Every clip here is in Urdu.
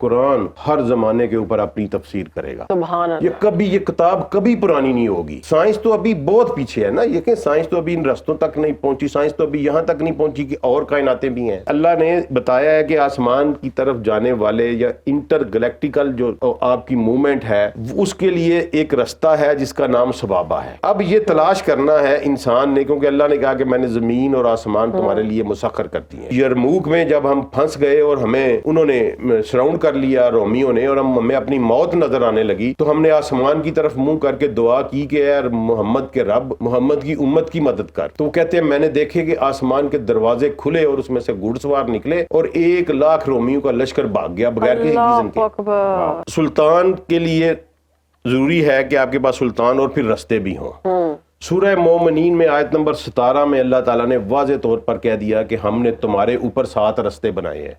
قرآن ہر زمانے کے اوپر اپنی تفسیر کرے گا. سبحان اللہ. یہ کتاب کبھی پرانی نہیں ہوگی. سائنس تو ابھی بہت پیچھے ہے نا، یہ کہ سائنس تو ابھی ان رستوں تک نہیں پہنچی، سائنس تو ابھی یہاں تک نہیں پہنچی کہ اور کائناتیں بھی ہیں. اللہ نے بتایا ہے کہ آسمان کی طرف جانے والے یا انٹر گلیکٹیکل جو آپ کی موومنٹ ہے اس کے لیے ایک رستہ ہے جس کا نام سبابہ ہے. اب یہ تلاش کرنا ہے انسان نے، کیونکہ اللہ نے کہا کہ میں نے زمین اور آسمان تمہارے لیے مسخر کرتی ہیں. یرموک میں جب ہم پھنس گئے اور ہمیں انہوں نے سراؤنڈ کر لیا رومیوں نے، اور ہمیں اپنی موت نظر آنے لگی، تو ہم نے آسمان کی طرف منہ کر کے دعا کی کہ اے محمد کے رب، محمد کی امت کی مدد کر. تو وہ کہتے ہیں میں نے دیکھے کہ آسمان کے دروازے کھلے اور اس میں سے گھڑ سوار نکلے اور 1,00,000 رومیوں کا لشکر بھاگ گیا بغیر کسی ریزن کے. سلطان کے لیے ضروری ہے کہ آپ کے پاس سلطان اور پھر رستے بھی ہوں. سورہ مومنین میں آیت نمبر 17 میں اللہ تعالیٰ نے واضح طور پر کہہ دیا کہ ہم نے تمہارے اوپر 7 رستے بنائے ہیں.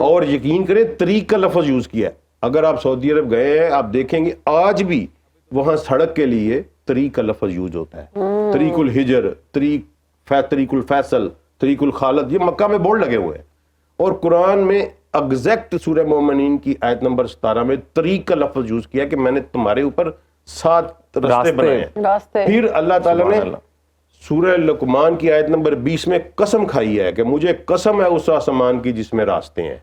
اور یقین کریں طریق کا لفظ یوز کیا ہے. اگر آپ سعودی عرب گئے ہیں آپ دیکھیں گے آج بھی وہاں سڑک کے لیے طریق کا لفظ یوز ہوتا ہے. طریق الحجر، طریق الفیصل، طریق الخالد، یہ مکہ میں بورڈ لگے ہوئے ہیں. اور قرآن میں ایگزیکٹ سورہ مومنین کی آیت نمبر 17 میں طریق کا لفظ یوز کیا کہ میں نے تمہارے اوپر 7 راستے بنائے ہیں. پھر اللہ تعالیٰ نے سورہ لقمان کی آیت نمبر 20 میں قسم کھائی ہے کہ مجھے قسم ہے اس آسمان کی جس میں راستے ہیں.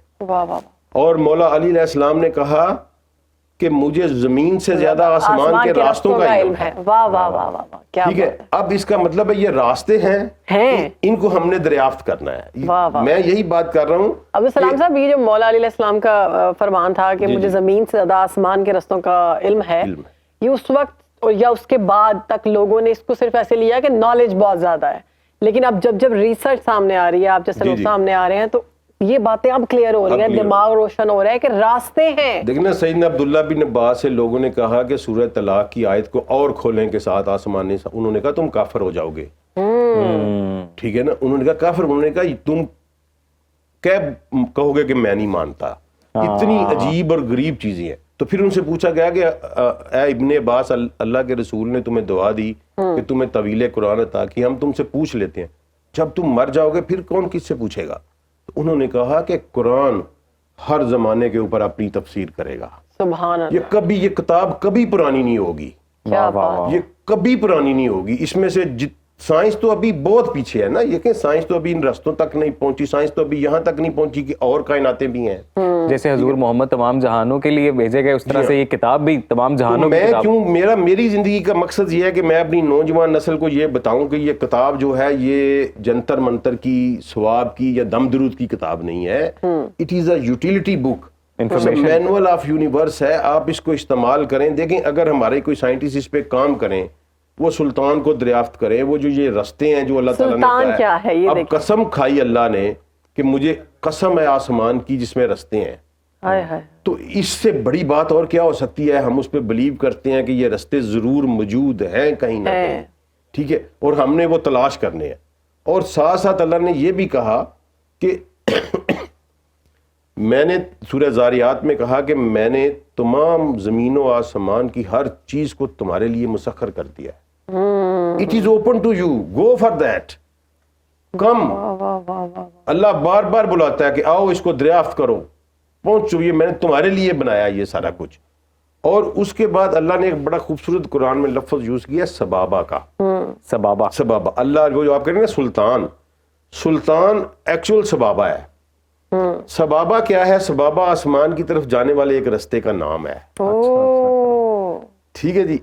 اور مولا علی علیہ السلام نے کہا کہ مجھے زمین سے زیادہ آسمان کے راستوں کا علم ہے. واہ واہ واہ واہ. ٹھیک ہے، اب اس کا مطلب ہے یہ راستے ہیں، ان کو ہم نے دریافت کرنا ہے. میں یہی بات کر رہا ہوں. ابو السلام صاحب، یہ جو مولا علی علیہ السلام کا فرمان تھا کہ مجھے زمین سے زیادہ آسمان کے رستوں کا علم ہے، یہ اس وقت یا اس کے بعد تک لوگوں نے اس کو صرف ایسے لیا کہ نالج بہت زیادہ ہے، لیکن اب جب ریسرچ سامنے آ رہی ہے، آپ جیسے لوگ سامنے آ رہے ہیں، تو یہ باتیں اب کلیئر ہو رہی ہیں، دماغ روشن ہو رہا ہے کہ راستے ہیں. دیکھنا سیدنا عبداللہ بن عباس سے لوگوں نے کہا کہ سورہ طلاق کی آیت کو اور کھولیں کے ساتھ آسمان نے، انہوں نے کہا تم کافر ہو جاؤ گے. ٹھیک ہے نا، انہوں نے کہا کافر، انہوں نے کہا تم کیا کہو گے کہ میں نہیں مانتا. اتنی عجیب اور غریب چیزیں ہیں. تو پھر ان سے پوچھا گیا کہ اے ابن عباس، اللہ کے رسول نے تمہیں دعا دی کہ تمہیں طویل قرآن عطا کی، ہم تم سے پوچھ لیتے ہیں جب تم مر جاؤ گے پھر کون کس سے پوچھے گا؟ تو انہوں نے کہا کہ قرآن ہر زمانے کے اوپر اپنی تفسیر کرے گا. سبحان اللہ. یہ کتاب کبھی پرانی نہیں ہوگی. یہ کبھی پرانی نہیں ہوگی. اس میں سے سائنس تو ابھی بہت پیچھے ہے نا، یہ کہ سائنس تو ابھی ان رستوں تک نہیں پہنچی، سائنس تو ابھی یہاں تک نہیں پہنچی کہ اور کائناتیں بھی ہیں. جیسے حضور محمد تمام جہانوں کے لیے بھیجے گئے، اس طرح سے یہ کتاب بھی تمام جہانوں کی کتاب. میری زندگی کا مقصد یہ ہے کہ میں اپنی نوجوان نسل کو یہ بتاؤں کہ یہ کتاب جو ہے یہ جنتر منتر کی، ثواب کی یا دم درود کی کتاب نہیں ہے. It is a utility book, manual of universe ہے. آپ اس کو استعمال کریں. دیکھیں اگر ہمارے کوئی سائنٹسٹ اس پہ کام کریں، وہ سلطان کو دریافت کریں، وہ جو یہ رستے ہیں جو اللہ تعالیٰ نے کہا ہے. اب قسم کھائی اللہ نے کہ مجھے قسم ہے آسمان کی جس میں رستے ہیں. تو اس سے بڑی بات اور کیا ہو سکتی ہے؟ ہم اس پہ بلیو کرتے ہیں کہ یہ رستے ضرور موجود ہیں کہیں نہ کہیں. ٹھیک ہے، اور ہم نے وہ تلاش کرنے ہیں. اور ساتھ ساتھ اللہ نے یہ بھی کہا کہ میں نے سورہ زاریات میں کہا کہ میں نے تمام زمین و آسمان کی ہر چیز کو تمہارے لیے مسخر کر دیا ہے. It is open to you, go for that. کم. اللہ بار بار بلاتا ہے کہ آؤ اس کو دریافت کرو، پہنچو، یہ میں نے تمہارے لیے بنایا یہ سارا کچھ. اور اس کے بعد اللہ نے ایک بڑا خوبصورت قرآن میں لفظ یوز کیا سبابہ کا. سبابہ اللہ وہ جو آپ کہیں گے سلطان ایکچوئل سبابہ ہے. سبابہ کیا ہے؟ سبابہ آسمان کی طرف جانے والے ایک رستے کا نام ہے. ٹھیک ہے جی.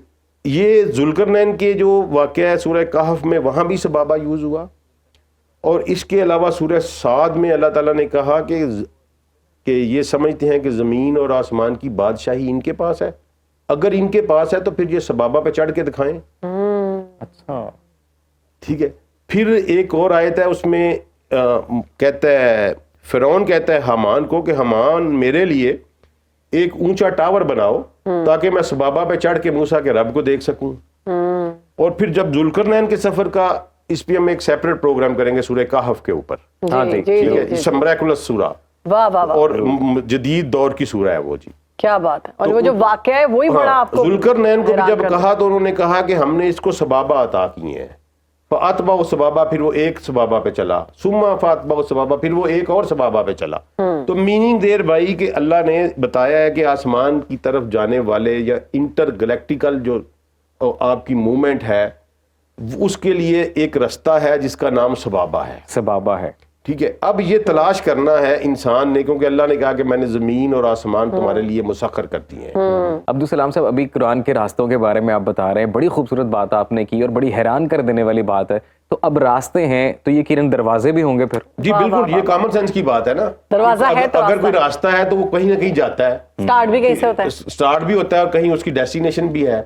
یہ ذوالقرنین کے جو واقعہ ہے سورہ کہف میں، وہاں بھی سبابہ یوز ہوا. اور اس کے علاوہ سورہ صاد میں اللہ تعالیٰ نے کہا کہ یہ سمجھتے ہیں کہ زمین اور آسمان کی بادشاہی ان کے پاس ہے. اگر ان کے پاس ہے تو پھر یہ سبابہ پہ چڑھ کے دکھائیں. اچھا ٹھیک ہے. پھر ایک اور آیت ہے اس میں کہتا ہے، فرعون کہتا ہے حامان کو کہ حامان میرے لیے ایک اونچا ٹاور بناؤ تاکہ میں سبابہ پہ چڑھ کے موسیٰ کے رب کو دیکھ سکوں. اور پھر جب ذوالقرنین کے سفر کا، اس پہ ہم ایک سیپریٹ پروگرام کریں گے سورہ کہف کے اوپر. ٹھیک ہے، مراکلس سورہ اور جدید دور کی سورہ ہے وہ. جی کیا بات ہے. اور وہ جو واقعہ ہے وہی بڑا آپ کو. ذوالقرنین کو جب کہا تو انہوں نے کہا کہ ہم نے اس کو سبابہ عطا کیے ہیں. فاتبع السبابہ پھر وہ ایک سبابہ پہ چلا، ثم فاتبع السبابہ پھر وہ ایک اور سبابہ پہ چلا. تو میننگ دیر بھائی کہ اللہ نے بتایا ہے کہ آسمان کی طرف جانے والے یا انٹر گلیکٹیکل جو آپ کی موومنٹ ہے اس کے لیے ایک رستہ ہے جس کا نام سبابہ ہے. سبابہ ہے. ٹھیک ہے. اب یہ تلاش کرنا ہے انسان نے، کیونکہ اللہ نے کہا کہ میں نے زمین اور آسمان تمہارے لیے مسخر کر دیے ہیں. عبدالسلام صاحب، ابھی قرآن کے راستوں کے بارے میں آپ بتا رہے ہیں، بڑی خوبصورت بات آپ نے کی اور بڑی حیران کر دینے والی بات ہے. تو اب راستے ہیں تو یقیناً دروازے بھی ہوں گے پھر. جی بالکل، یہ کامن سینس کی بات ہے نا. دروازہ ہے تو اگر کوئی راستہ ہے تو وہ کہیں نہ کہیں جاتا ہے، سٹارٹ بھی کہیں سے ہوتا ہے، سٹارٹ بھی ہوتا ہے اور کہیں اس کی ڈیسٹینیشن بھی ہے.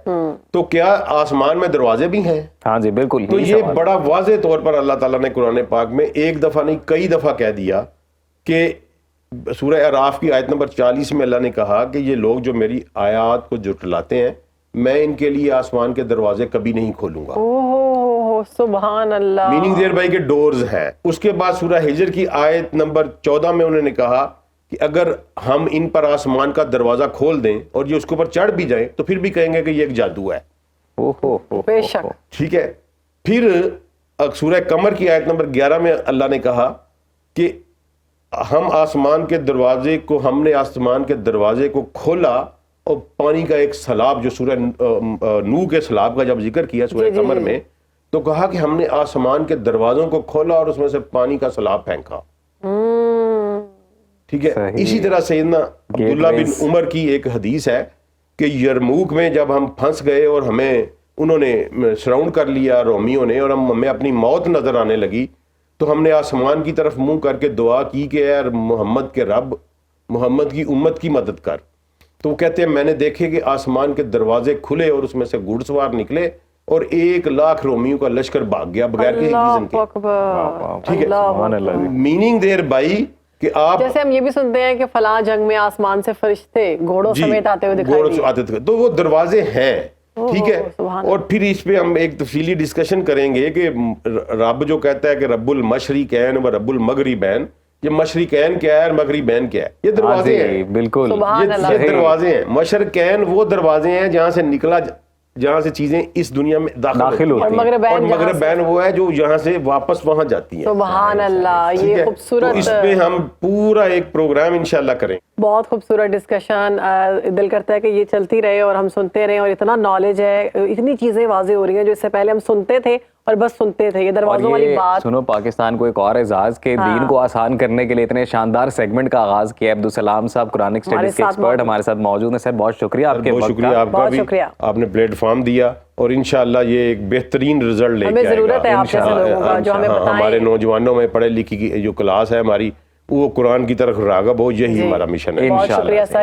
تو کیا آسمان میں دروازے بھی ہیں؟ ہاں جی بالکل. تو یہ بڑا واضح طور پر اللہ تعالیٰ نے قرآن پاک میں ایک دفعہ نہیں کئی دفعہ کہہ دیا کہ سورہ اعراف کی آیت نمبر 40 میں اللہ نے کہا کہ یہ لوگ جو میری آیات کو جھٹلاتے ہیں میں ان کے لیے آسمان کے دروازے کبھی نہیں کھولوں گا. سبحان اللہ. میننگ دیر بھائی کے ڈورز ہیں. اس کے بعد سورہ ہجر کی آیت نمبر 14 میں انہوں نے کہا کہ اگر ہم ان پر آسمان کا دروازہ کھول دیں اور یہ اس کے اوپر چڑھ بھی جائیں تو پھر بھی کہیں گے کہ یہ ایک جادو ہے. بے شک. ٹھیک ہے. پھر سورہ قمر کی آیت نمبر 11 میں اللہ نے کہا کہ ہم آسمان کے دروازے کو، ہم نے آسمان کے دروازے کو کھولا اور پانی کا ایک سیلاب، جو سورہ نوح کے سیلاب کا جب ذکر کیا سورہ قمر میں، تو کہا کہ ہم نے آسمان کے دروازوں کو کھولا اور اس میں سے پانی کا سیلاب پھینکا. ٹھیک ہے. اسی طرح سیدنا عبداللہ بن عمر کی ایک حدیث ہے کہ یرموک میں جب ہم پھنس گئے اور ہمیں انہوں نے سراؤنڈ کر لیا رومیوں نے اور ہمیں اپنی موت نظر آنے لگی، تو ہم نے آسمان کی طرف منہ کر کے دعا کی کہ اے محمد کے رب، محمد کی امت کی مدد کر. تو وہ کہتے ہیں میں نے دیکھے کہ آسمان کے دروازے کھلے اور اس میں سے گھڑ سوار نکلے اور 1,00,000 رومیوں کا لشکر بھاگ گیا بغیر کسی ریزن کے. ٹھیک ہے. میننگ دیر بھائی کہ آپ جیسے ہم یہ بھی سنتے ہیں کہ فلاں جنگ میں آسمان سے فرشتے گھوڑوں سمیت آتے ہوئے دکھائی دیے، تو وہ دروازے ہیں. ٹھیک ہے. اور پھر اس پہ ہم ایک تفصیلی ڈسکشن کریں گے کہ رب جو کہتا ہے کہ رب المشرقین و رب المغربین، یہ مشرقین کیا ہے اور مغربین کیا ہے؟ یہ دروازے ہیں. بالکل یہ دروازے ہیں. مشرقین وہ دروازے ہیں جہاں سے نکلا، جہاں سے چیزیں اس دنیا میں داخل ہوتی ہیں، اور مغربین وہ ہے جو یہاں سے واپس وہاں جاتی ہیں. سبحان اللہ. یہ خوبصورت، اس پہ ہم پورا ایک پروگرام انشاءاللہ کریں. بہت خوبصورت ڈسکشن. دل کرتا ہے کہ یہ چلتی رہے اور ہم سنتے رہیں، اور اتنا نالج ہے، اتنی چیزیں واضح ہو رہی ہیں جو اس سے پہلے ہم سنتے تھے اور بس سنتے تھے. یہ دروازوں والی بات سنو، پاکستان کو ایک اور اعزاز کے دین کو آسان کرنے کے لیے اتنے شاندار سیگمنٹ کا آغاز کیا. عبدالسلام صاحب قرآنک اسٹڈیز کے ایکسپرٹ ہمارے ساتھ موجود ہیں. سر بہت شکریہ آپ کے وقت کا. بہت شکریہ آپ کا بھی، آپ نے پلیٹ فارم دیا اور انشاءاللہ یہ ایک بہترین رزلٹ لے کے آئے گا. ہمیں ضرورت ہے آپ جیسے لوگوں کا جو ہمیں بتائیں. ہمارے نوجوانوں میں پڑھے لکھی کی جو کلاس ہے ہماری، وہ قرآن کی طرف راغب ہو، یہی ہمارا مشن ہے. بہت شکریہ سر.